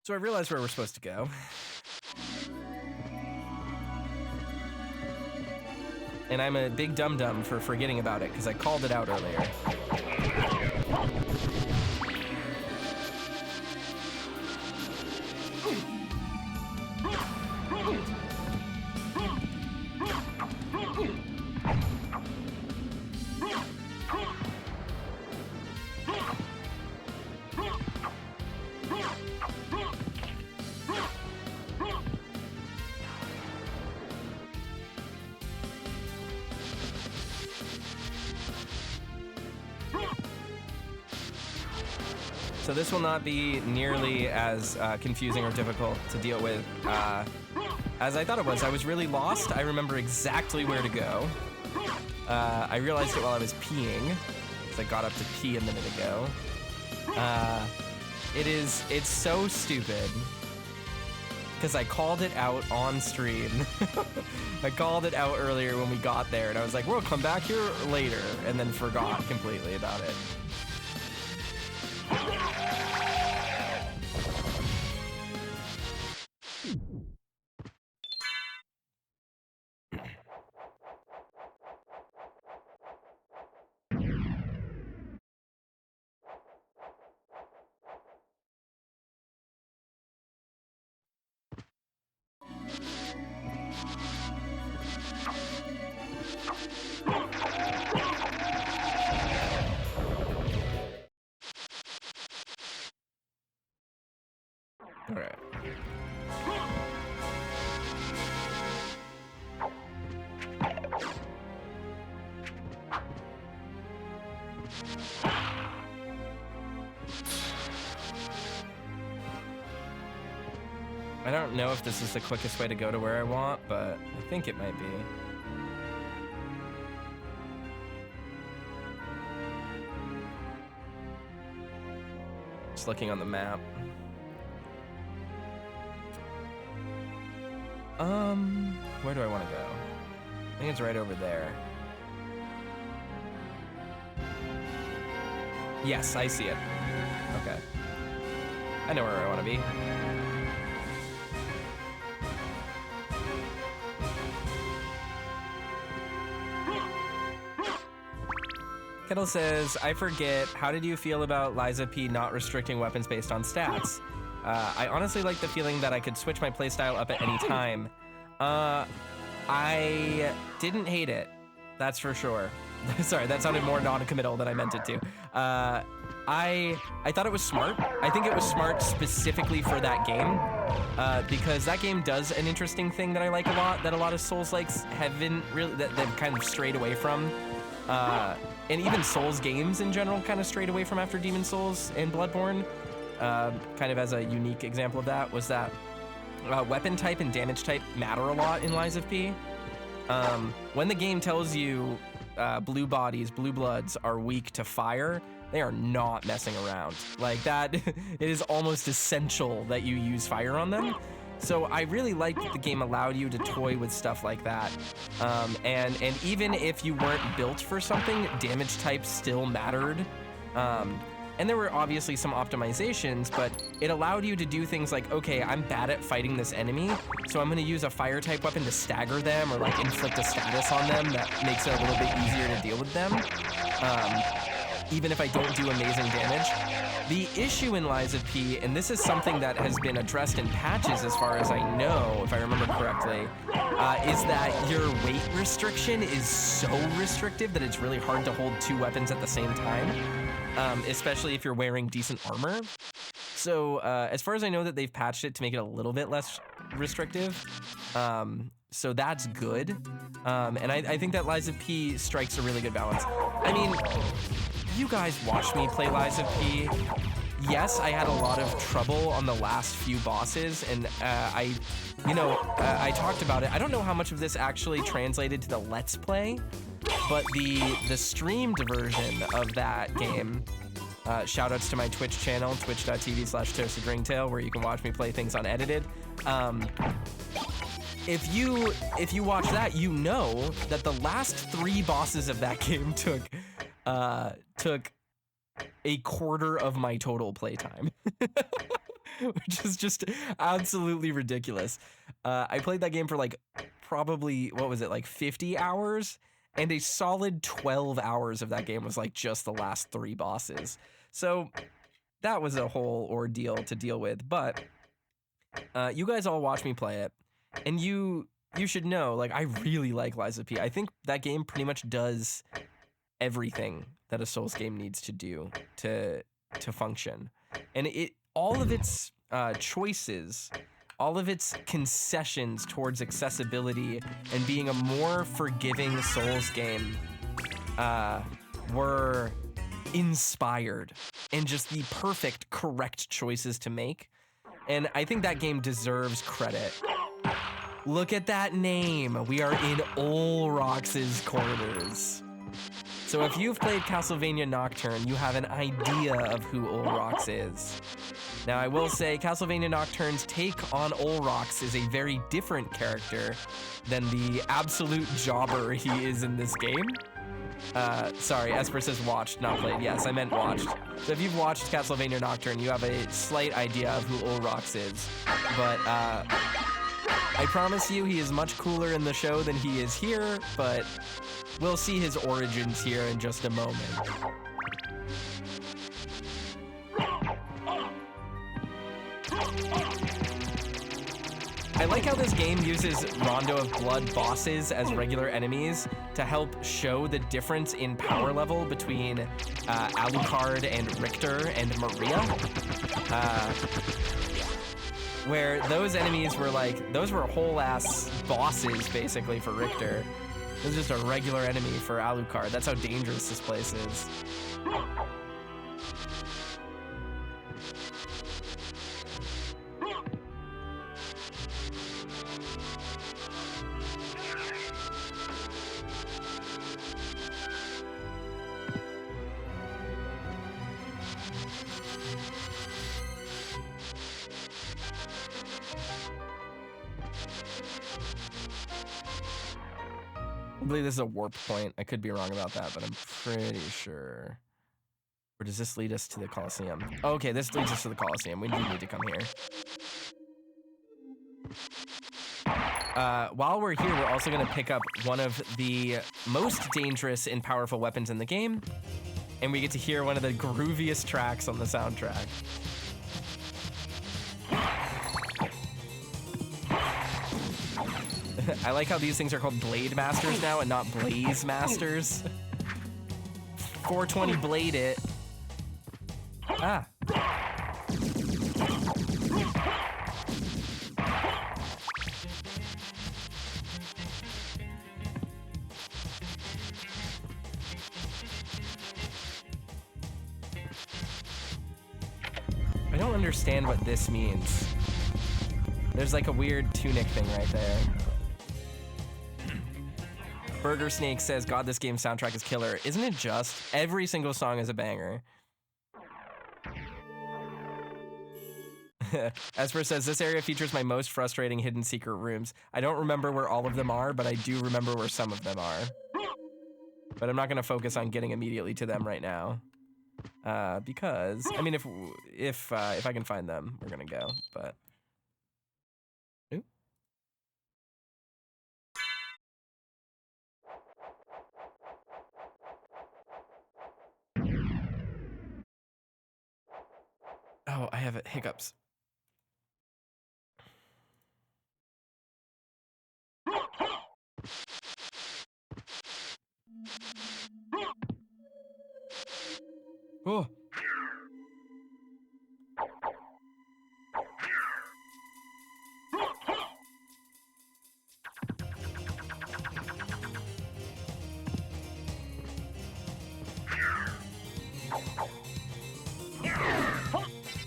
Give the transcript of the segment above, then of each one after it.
So I realized where we're supposed to go. And I'm a big dum-dum for forgetting about it because I called it out earlier. So this will not be nearly as confusing or difficult to deal with as I thought it was. I was really lost. I remember exactly where to go. I realized it while I was peeing, because I got up to pee a minute ago. It's so stupid, because I called it out on stream. I called it out earlier when we got there, and I was like, we'll come back here later, and then forgot completely about it. I don't know if this is the quickest way to go to where I want, but I think it might be. Just looking on the map. Where do I want to go? I think it's right over there. Yes, I see it. Okay. I know where I want to be. Kettle says, I forget, how did you feel about Liza P not restricting weapons based on stats? I honestly like the feeling that I could switch my playstyle up at any time. I didn't hate it, that's for sure. Sorry, that sounded more non-committal than I meant it to. I thought it was smart. I think it was smart specifically for that game, because that game does an interesting thing that I like a lot, that a lot of Souls-likes haven't really, that they've kind of strayed away from. And even Souls games in general kind of strayed away from after Demon's Souls and Bloodborne. Kind of as a unique example of that was that weapon type and damage type matter a lot in Lies of P. When the game tells you blue bodies, blue bloods are weak to fire, they are not messing around. Like that, it is almost essential that you use fire on them. So I really liked that the game allowed you to toy with stuff like that. And even if you weren't built for something, damage types still mattered. And there were obviously some optimizations, but it allowed you to do things like, okay, I'm bad at fighting this enemy, so I'm gonna use a fire type weapon to stagger them or like inflict a status on them that makes it a little bit easier to deal with them. Even if I don't do amazing damage. The issue in Lies of P, and this is something that has been addressed in patches as far as I know, if I remember correctly, is that your weight restriction is so restrictive that it's really hard to hold two weapons at the same time, especially if you're wearing decent armor. So as far as I know that they've patched it to make it a little bit less restrictive, so that's good. And I think that Lies of P strikes a really good balance. I mean, you guys watched me play Lies of P. Yes, I had a lot of trouble on the last few bosses, and I talked about it. I don't know how much of this actually translated to the Let's Play, but the streamed version of that game, shoutouts to my Twitch channel, twitch.tv/toastedringtail, where you can watch me play things unedited. If you watch that, you know that the last 3 bosses of that game took a quarter of my total playtime. which is just absolutely ridiculous. I played that game for like probably, what was it, like 50 hours? And a solid 12 hours of that game was like just the last 3 bosses. So that was a whole ordeal to deal with. But you guys all watch me play it, and you should know, like, I really like Lies of P. I think that game pretty much does everything that a Souls game needs to do to function. And all of its choices, all of its concessions towards accessibility and being a more forgiving Souls game were inspired and just the perfect, correct choices to make. And I think that game deserves credit. Look at that name. We are in Olrox's quarters. So if you've played Castlevania Nocturne, you have an idea of who Olrox is. Now, I will say Castlevania Nocturne's take on Olrox is a very different character than the absolute jobber he is in this game. Sorry, Esper says watched, not played. Yes, I meant watched. So if you've watched Castlevania Nocturne, you have a slight idea of who Olrox is. But I promise you he is much cooler in the show than he is here, but we'll see his origins here in just a moment. I like how this game uses Rondo of Blood bosses as regular enemies to help show the difference in power level between Alucard and Richter and Maria. Where those enemies were like, those were whole ass bosses basically for Richter. It was just a regular enemy for Alucard. That's how dangerous this place is. I believe this is a warp point. I could be wrong about that, but I'm pretty sure. Or does this lead us to the Colosseum? Oh, okay, this leads us to the Colosseum. We do need to come here. While we're here, we're also going to pick up one of the most dangerous and powerful weapons in the game, and we get to hear one of the grooviest tracks on the soundtrack. I like how these things are called Blade Masters now and not Blaze Masters. 420 blade it. Ah. I don't understand what this means. There's like a weird tunic thing right there. Burger Snake says, God, this game's soundtrack is killer. Isn't it just? Every single song is a banger. Esper says, this area features my most frustrating hidden secret rooms. I don't remember where all of them are, but I do remember where some of them are. But I'm not going to focus on getting immediately to them right now. Because, I mean, if I can find them, we're going to go, but... Oh, I have hiccups. Oh.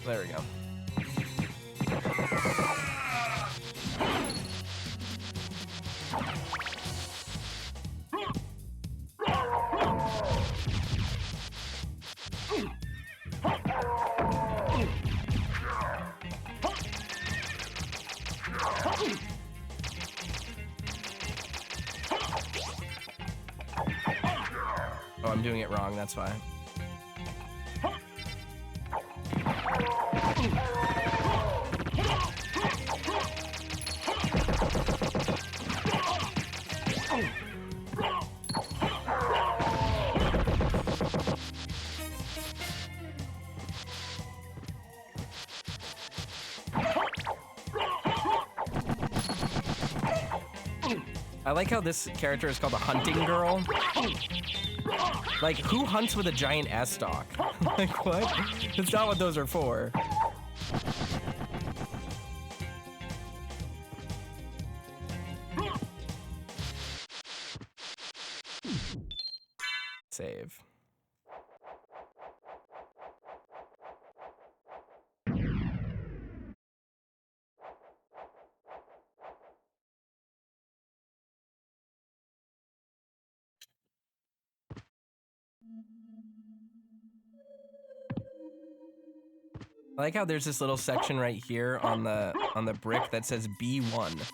There we go. Oh, I'm doing it wrong, that's why. I like how this character is called a hunting girl. Like, who hunts with a giant S-stalk? Like, what? That's not what those are for. Save. I like how there's this little section right here on the brick that says B1.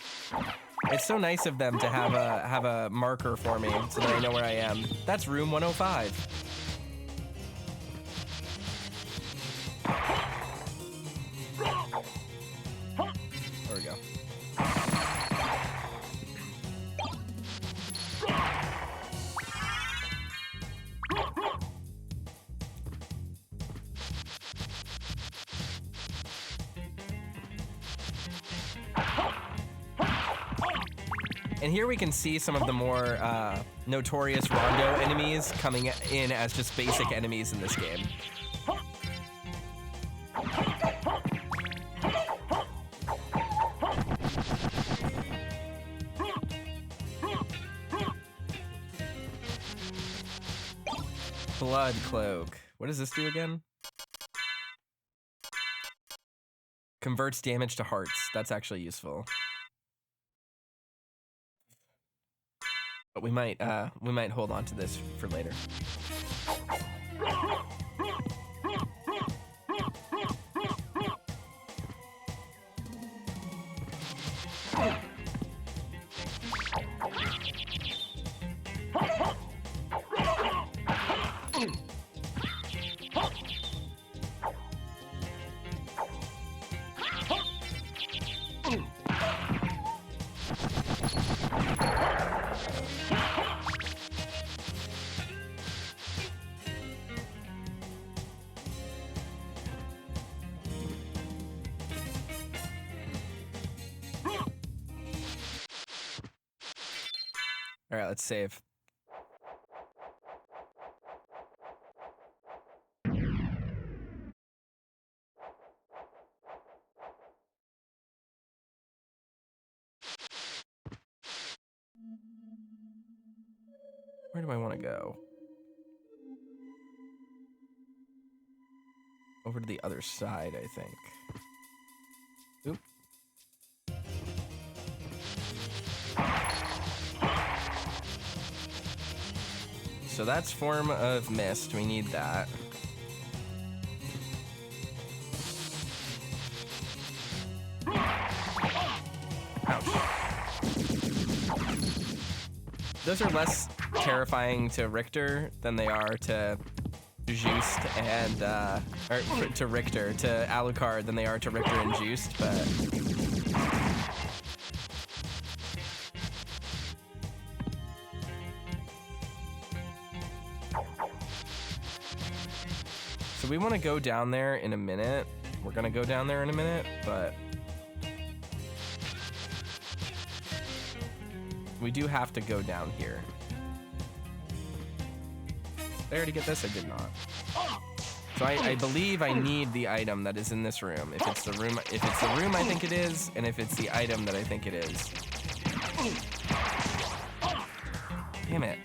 It's so nice of them to have a marker for me so that I know where I am. That's room 105. There we go. And here we can see some of the more notorious Rondo enemies coming in as just basic enemies in this game. Blood Cloak. What does this do again? Converts damage to hearts. That's actually useful. But we might hold on to this for later. All right, let's save. Where do I want to go? Over to the other side, I think. Oop. So that's Form of Mist. We need that. Ouch. Those are less terrifying to Richter than they are to Juiced and, or to Richter, to Alucard than they are to Richter and Juiced, but... So we want to go down there in a minute. We're going to go down there in a minute, but... we do have to go down here. Did I already get this? I did not. So I believe I need the item that is in this room. If it's the room I think it is, and if it's the item that I think it is. Damn it.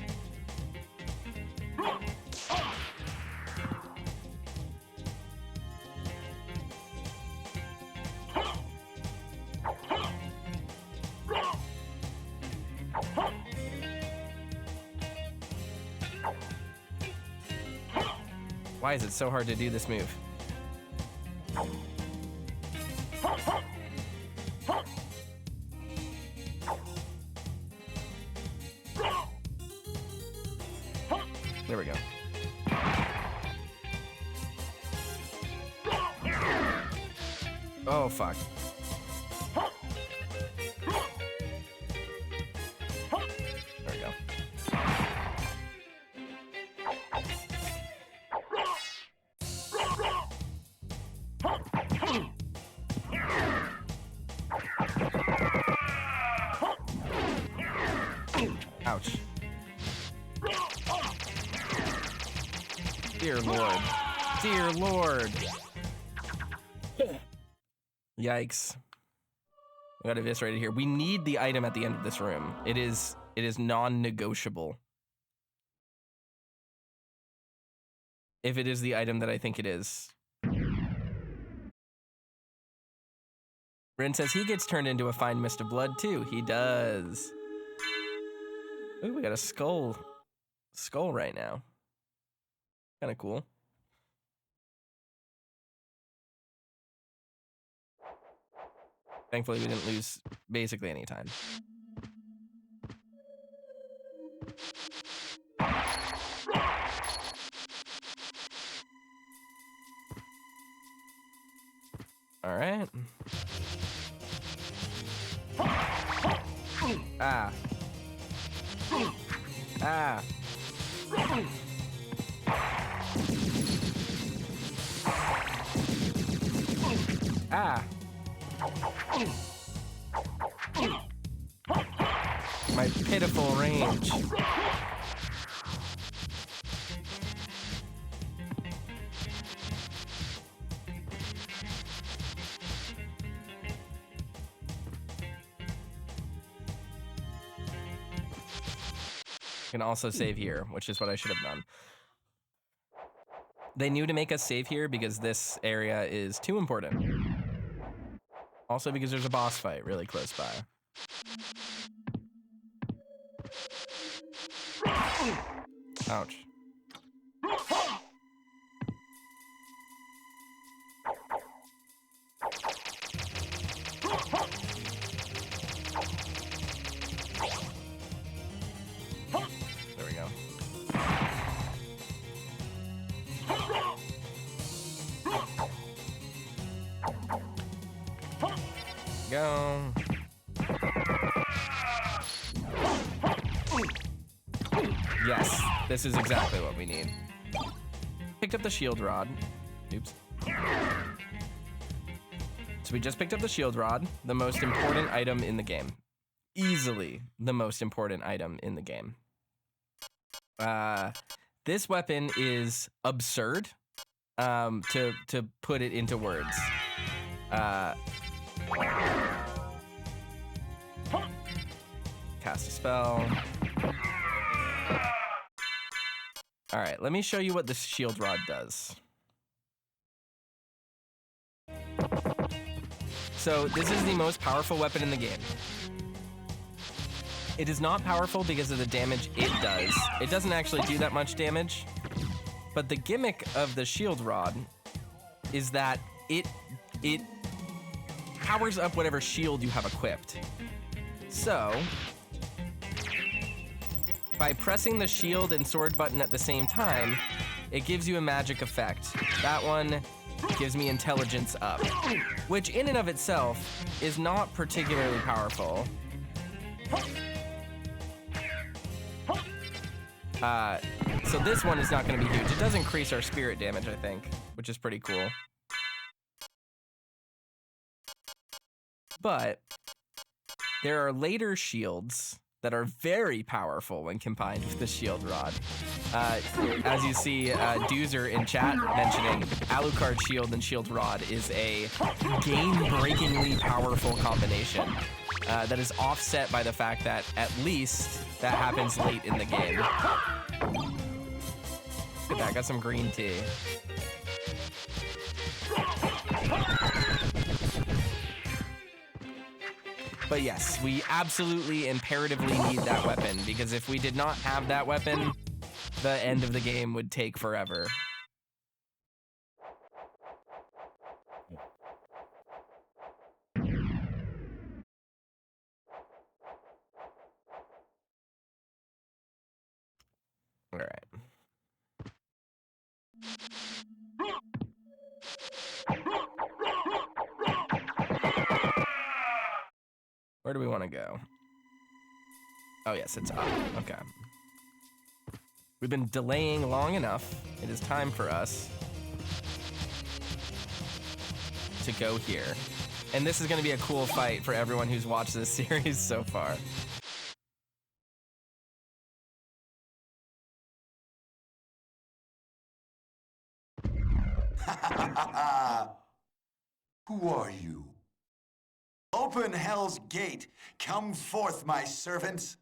Why is it so hard to do this move? There we go. Oh, fuck. There we go. Dear Lord. Dear Lord. Yikes. We got eviscerated here. We need the item at the end of this room. It is non-negotiable. If it is the item that I think it is. Rin says he gets turned into a fine mist of blood too. He does. Ooh, we got a skull right now. Kind of cool. Thankfully, we didn't lose basically any time. All right. Ah. Ah. Ah. My pitiful range. Can also save here, which is what I should have done. They knew to make us save here because this area is too important. Also because there's a boss fight really close by. Ouch. There we go. Go. Yes, this is exactly what we need. Picked up the shield rod. Oops. So we just picked up the shield rod, the most important item in the game. Easily the most important item in the game. This weapon is absurd, to put it into words. Cast a spell. All right, let me show you what this shield rod does. So this is the most powerful weapon in the game. It is not powerful because of the damage it does. It doesn't actually do that much damage, but the gimmick of the shield rod is that it powers up whatever shield you have equipped. So, by pressing the shield and sword button at the same time, it gives you a magic effect. That one gives me intelligence up, which in and of itself is not particularly powerful. So this one is not going to be huge. It does increase our spirit damage, I think, which is pretty cool. But there are later shields that are very powerful when combined with the shield rod. As you see, Doozer in chat mentioning Alucard shield and shield rod is a game-breakingly powerful combination that is offset by the fact that at least that happens late in the game. Look at that, got some green tea. But yes, we absolutely imperatively need that weapon, because if we did not have that weapon, the end of the game would take forever. All right. Where do we want to go? Oh, yes, it's up. Okay. We've been delaying long enough. It is time for us to go here. And this is going to be a cool fight for everyone who's watched this series so far. Who are you? Open hell's gate. Come forth, my servants.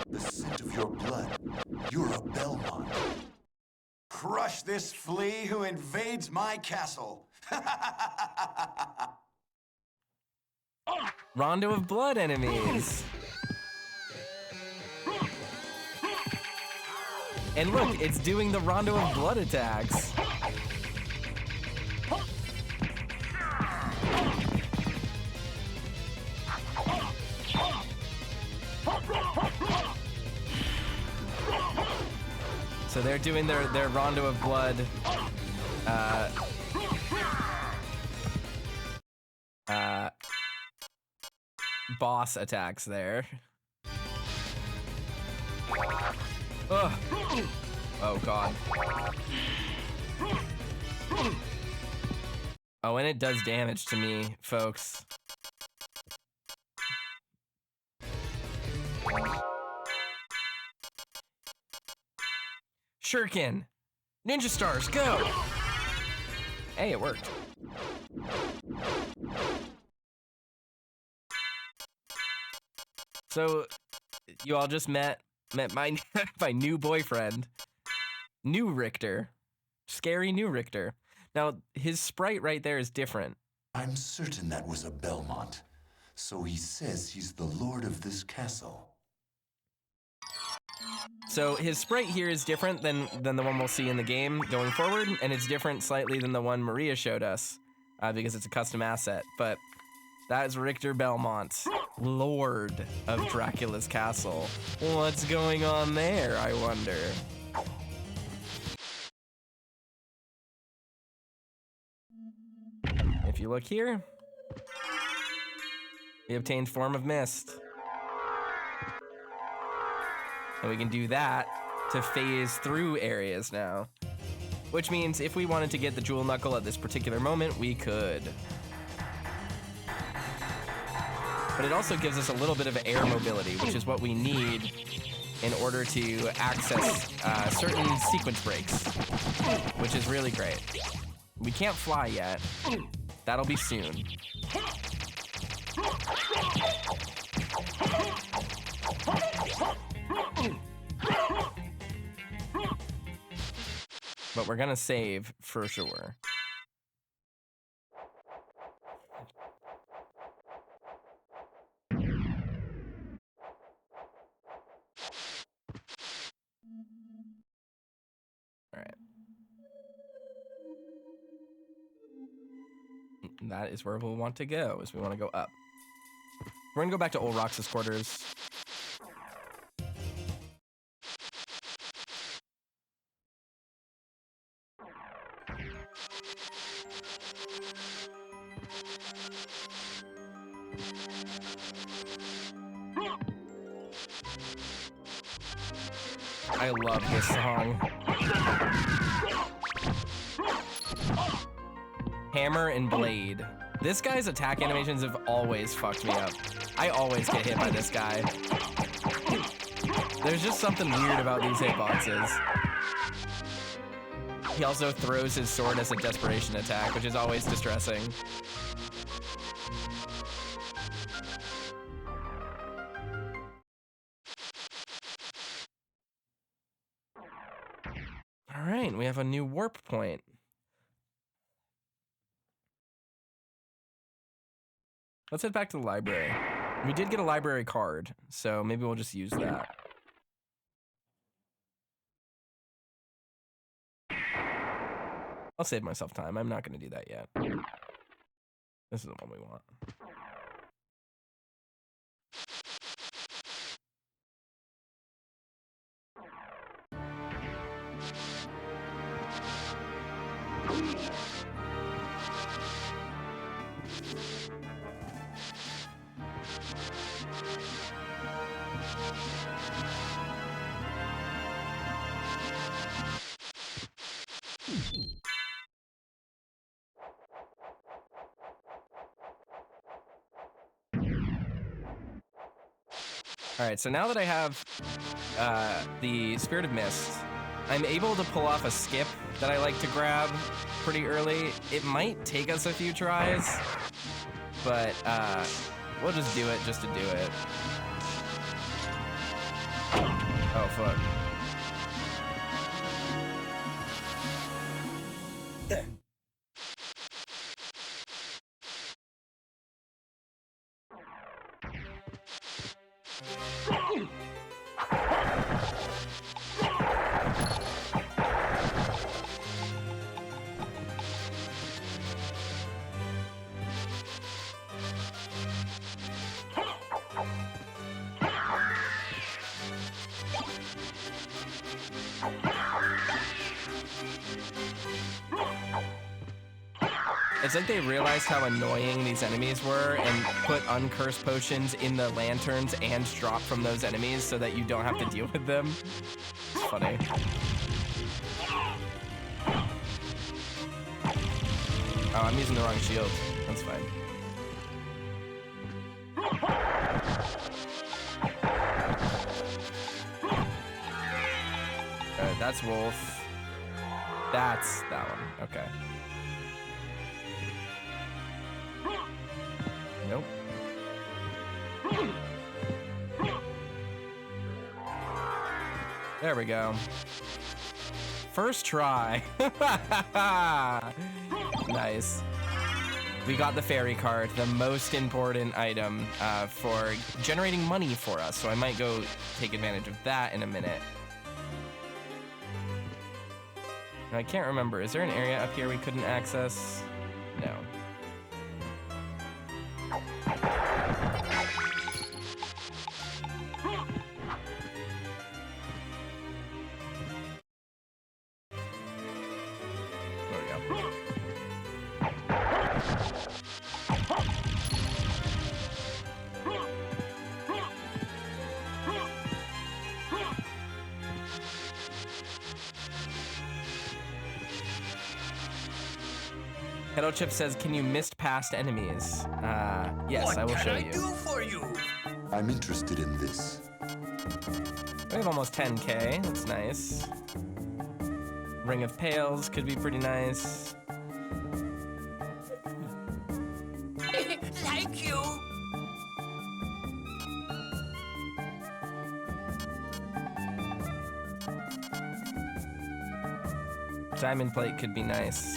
The scent of your blood. You're a Belmont. Crush this flea who invades my castle. Rondo of Blood enemies. And look, it's doing the Rondo of Blood attacks. So they're doing their Rondo of Blood boss attacks there. Ugh. Oh god. Oh, and it does damage to me, folks. Shuriken! Ninja stars, go! Hey, it worked. So, you all just met my my new boyfriend, new Richter. Scary new Richter. Now, his sprite right there is different. I'm certain that was a Belmont. So he says he's the lord of this castle. So his sprite here is different than the one we'll see in the game going forward, and it's different slightly than the one Maria showed us, because it's a custom asset. But that is Richter Belmont, Lord of Dracula's castle. What's going on there, I wonder? If you look here, we obtained Form of Mist. And we can do that to phase through areas now. Which means if we wanted to get the Jewel Knuckle at this particular moment, we could. But it also gives us a little bit of air mobility, which is what we need in order to access certain sequence breaks, which is really great. We can't fly yet. That'll be soon. But we're gonna save for sure. All right. That is where we'll want to go, is we want to go up. We're gonna go back to Old Rox's quarters. I love this song. Hammer and Blade. This guy's attack animations have always fucked me up. I always get hit by this guy. There's just something weird about these hitboxes. He also throws his sword as a desperation attack, which is always distressing. All right, we have a new warp point. Let's head back to the library. We did get a library card, so maybe we'll just use that. I'll save myself time. I'm not going to do that yet. This is the one we want. All right, so now that I have the Spirit of Mist, I'm able to pull off a skip that I like to grab pretty early. It might take us a few tries, but we'll just do it just to do it. Oh, fuck. It's like they realized how annoying these enemies were and put uncursed potions in the lanterns and drop from those enemies so that you don't have to deal with them. It's funny. Oh, I'm using the wrong shield. That's fine. Alright, that's Wolf. That's that one. Okay. Nope. There we go. First try. Nice. We got the fairy card, the most important item for generating money for us. So I might go take advantage of that in a minute. I can't remember. Is there an area up here we couldn't access? No. Kettle Chip says, can you mist past enemies? Yes, I will show you. What can I do for you? I'm interested in this. We have almost 10K, that's nice. Ring of Pails could be pretty nice. Thank you. Diamond Plate could be nice.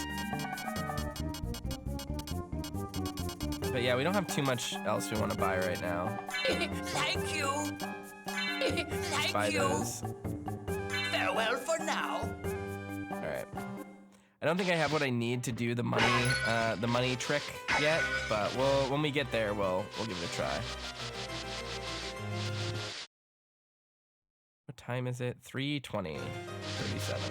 But yeah, we don't have too much else we want to buy right now. Thank you. Thank Buy you. those. Farewell for now. All right. I don't think I have what I need to do the money trick yet, but when we get there, we'll give it a try. What time is it? 3:20. 37.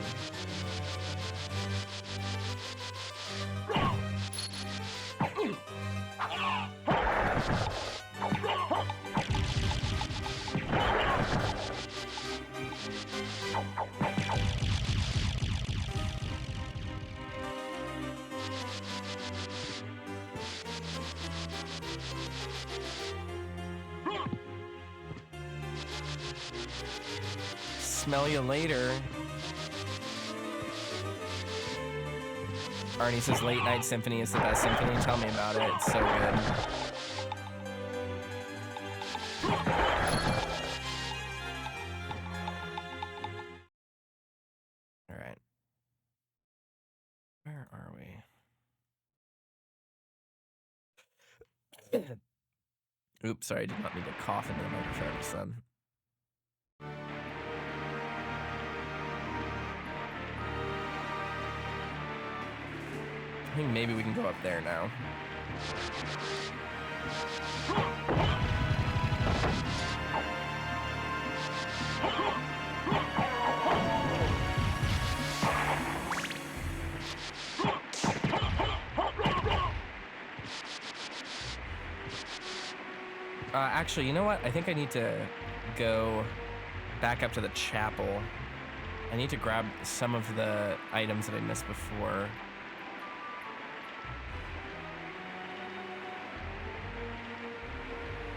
Smell you later. Arnie says Late Night Symphony is the best symphony. Tell me about it. It's so good. All right. Where are we? Oops, sorry, I did not mean to cough into the microphone just then. I think maybe we can go up there now. Actually, you know what? I think I need to go back up to the chapel. I need to grab some of the items that I missed before.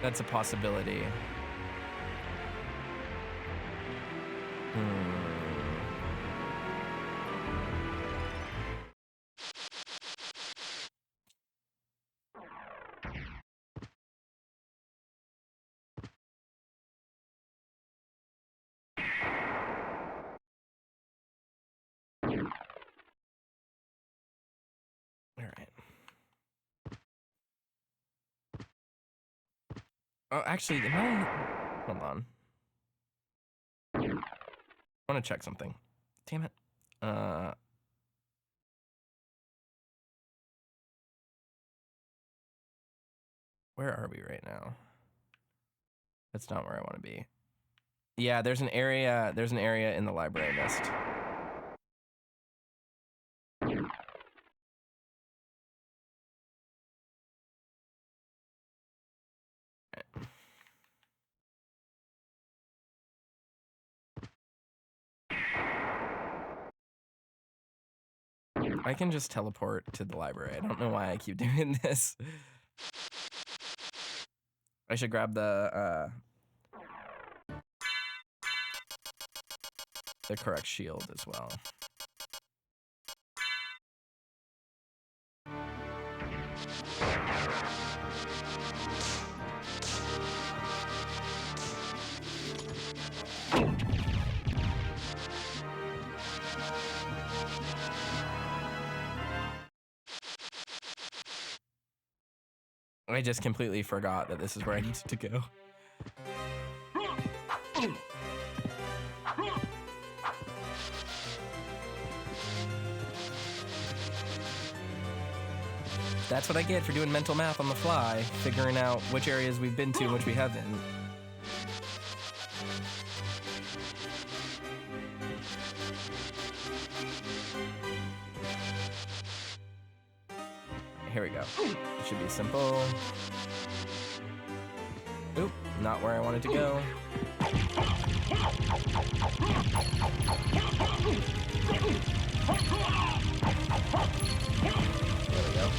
That's a possibility. Oh, actually, am I... Hold on. I want to check something. Damn it. Where are we right now? That's not where I want to be. Yeah, there's an area in the library list. I can just teleport to the library. I don't know why I keep doing this. I should grab the correct shield as well. I just completely forgot that this is where I needed to go. That's what I get for doing mental math on the fly, figuring out which areas we've been to and which we haven't. Here we go. It should be simple. Oop, not where I wanted to go. There we go.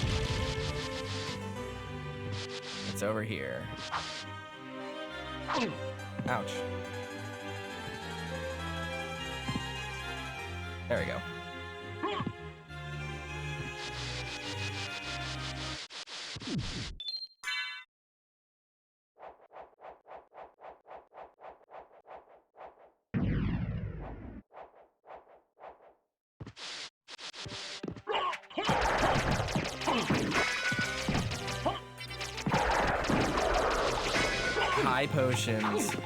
It's over here. Ouch. There we go. High potions.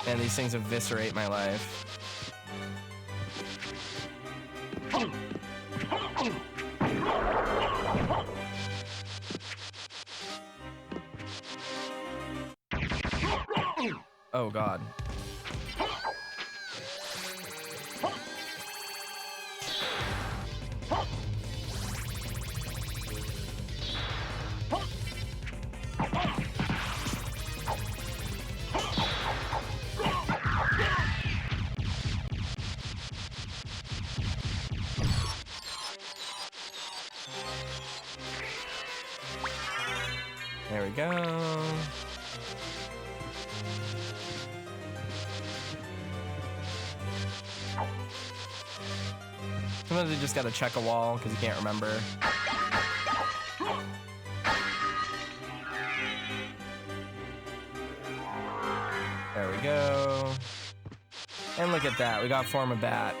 Man, these things eviscerate my life. Oh, God. There we go. Sometimes you just gotta check a wall because you can't remember. There we go. And look at that, we got form of bat.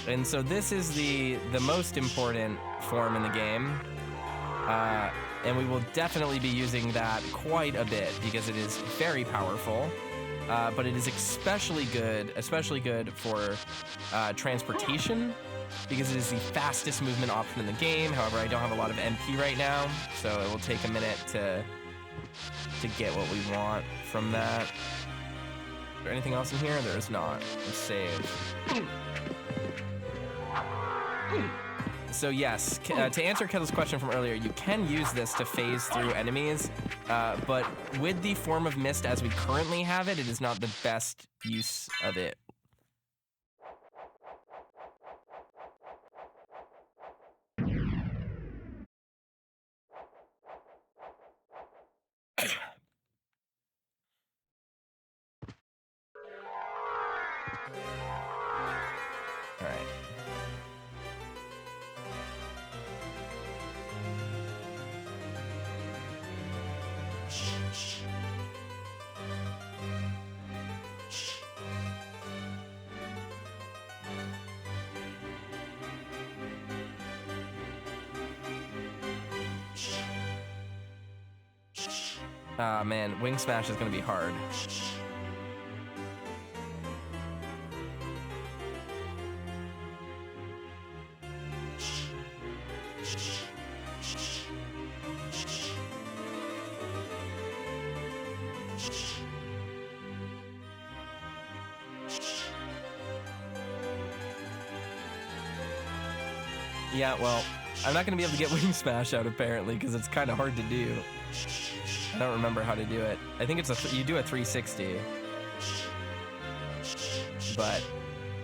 And so this is the most important form in the game. And we will definitely be using that quite a bit because it is very powerful. But it is especially good for transportation because it is the fastest movement option in the game. However, I don't have a lot of MP right now, so it will take a minute to get what we want from that. Is there anything else in here? There is not. Let's save. So yes, to answer Kettle's question from earlier, you can use this to phase through enemies, but with the form of mist as we currently have it, it is not the best use of it. All right. Ah, man, wing smash is gonna be hard. Yeah, well, I'm not gonna be able to get wing smash out apparently because it's kind of hard to do. I don't remember how to do it. I think it's you do a 360, but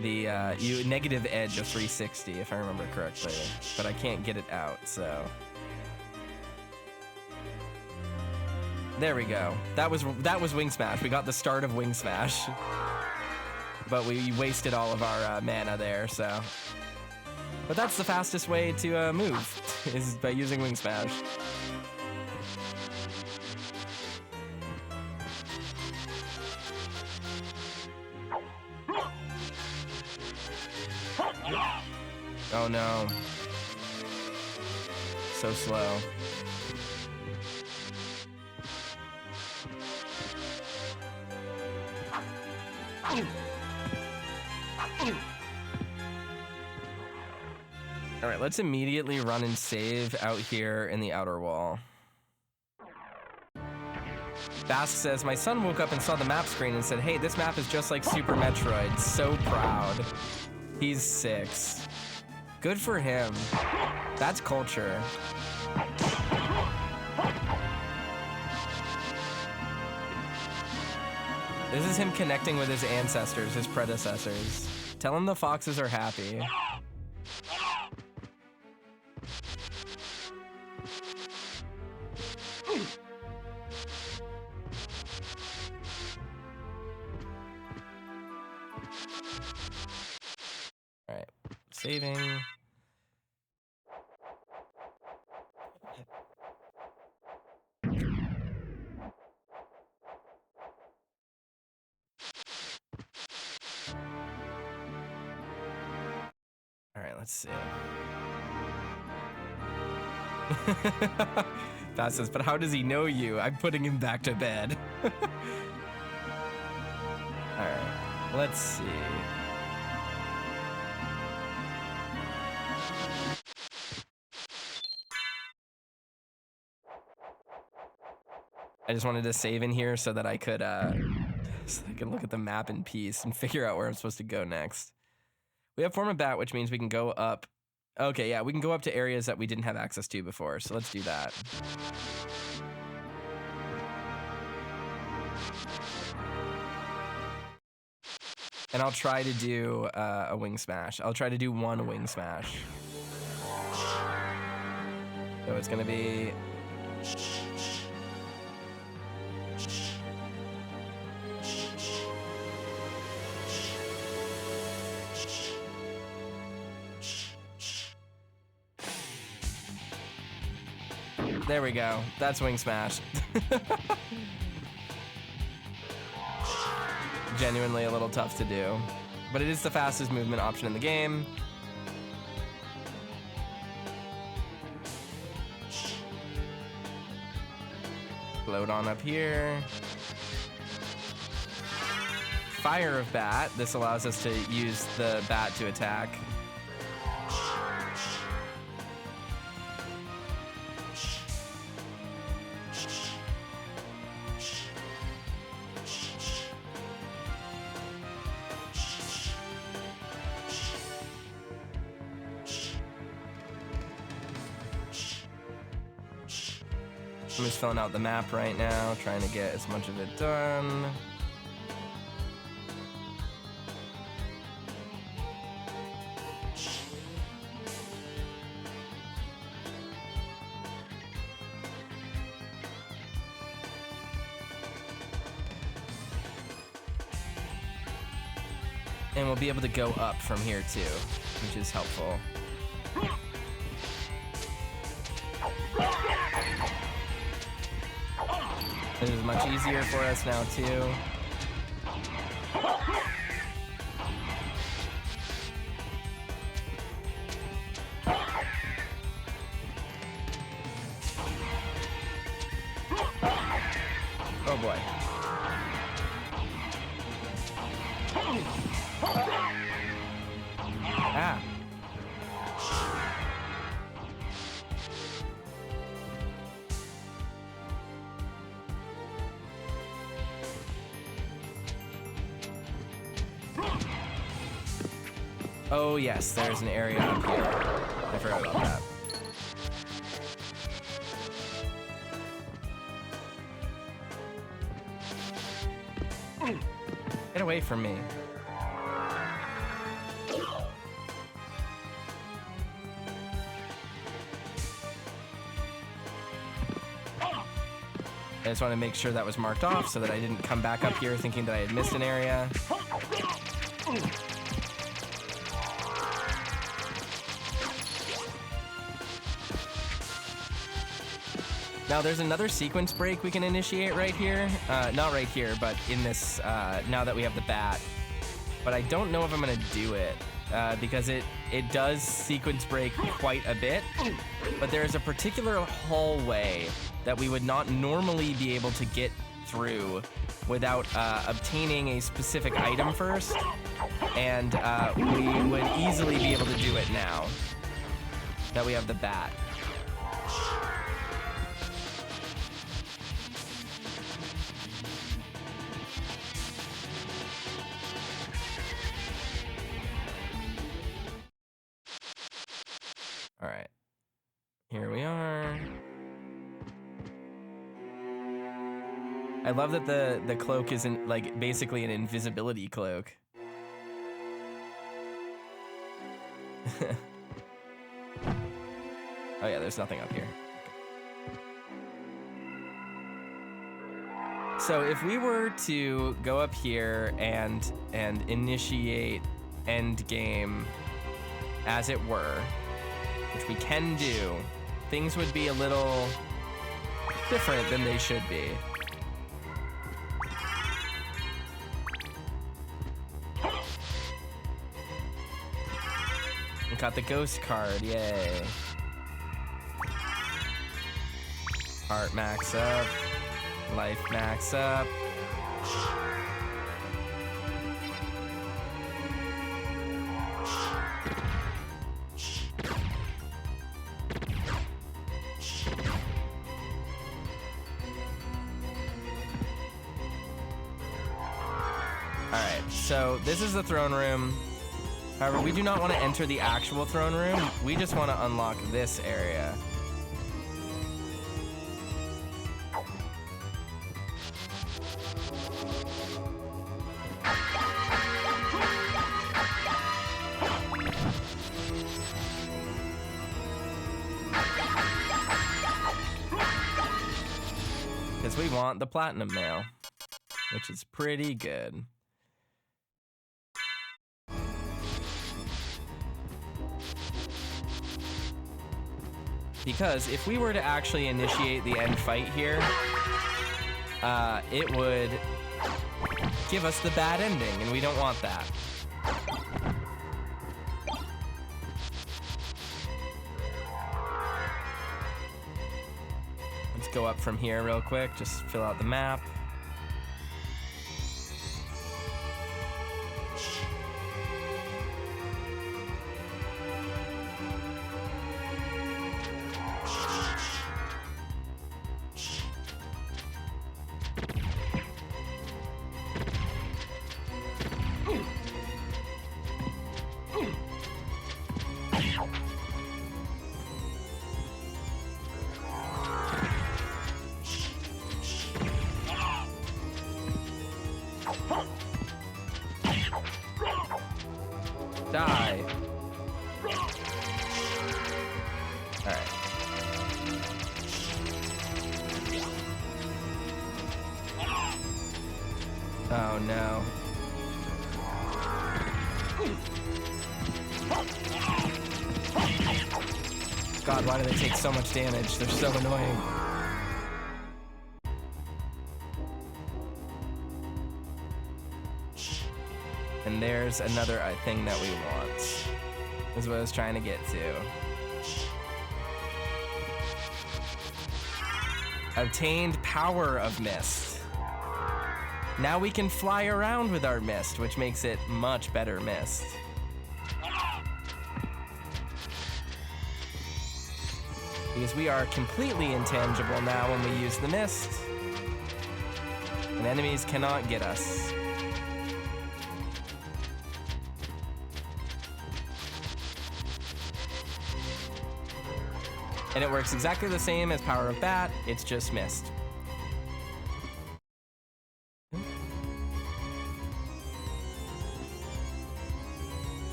the you negative edge of 360 if I remember correctly, but I can't get it out. So there we go. That was wing smash. We got the start of wing smash, but we wasted all of our mana there. So, but that's the fastest way to move is by using wing smash. Oh no. So slow. All right, let's immediately run and save out here in the outer wall. Bask says, my son woke up and saw the map screen and said, hey, this map is just like Super Metroid. So proud. He's 6. Good for him. That's culture. This is him connecting with his ancestors, his predecessors. Tell him the foxes are happy. All right, saving. All right, let's see. That says, but how does he know you? I'm putting him back to bed. All right, let's see. I just wanted to save in here so that I could look at the map in peace and figure out where I'm supposed to go next. We have form of bat, which means we can go up. Okay, yeah, we can go up to areas that we didn't have access to before, so let's do that. And I'll try to do a wing smash. I'll try to do one wing smash. So it's gonna be... There we go. That's wing smash. Genuinely a little tough to do, but it is the fastest movement option in the game. Load on up here. Fire of bat. This allows us to use the bat to attack. I'm just filling out the map right now, trying to get as much of it done. And we'll be able to go up from here too, which is helpful. This is much easier for us now too. Ah. Oh yes, there's an area up here. I forgot about that. Get away from me. I just want to make sure that was marked off so that I didn't come back up here thinking that I had missed an area. Now there's another sequence break we can initiate right here. Not right here, but in this, now that we have the bat. But I don't know if I'm gonna do it, because it does sequence break quite a bit. But there's a particular hallway that we would not normally be able to get through without obtaining a specific item first. And we would easily be able to do it now that we have the bat. All right, here we are. I love that the cloak isn't like basically an invisibility cloak. Oh yeah, there's nothing up here. So if we were to go up here and initiate end game, as it were, which we can do, things would be a little different than they should be. We got the ghost card, yay. Heart max up, life max up. So this is the throne room. However, we do not want to enter the actual throne room. We just want to unlock this area. Because we want the platinum mail, which is pretty good. Because if we were to actually initiate the end fight here, it would give us the bad ending, and we don't want that. Let's go up from here real quick, just fill out the map. Die. Alright. Oh no. God, why do they take so much damage? They're so annoying. And there's another thing that we want. This is what I was trying to get to. Obtained Power of Mist. Now we can fly around with our mist, which makes it much better mist. Because we are completely intangible now when we use the mist. And enemies cannot get us. And it works exactly the same as Power of Bat, it's just mist.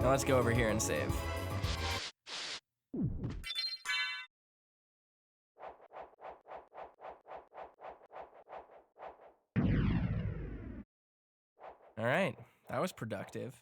Now let's go over here and save. All right, that was productive.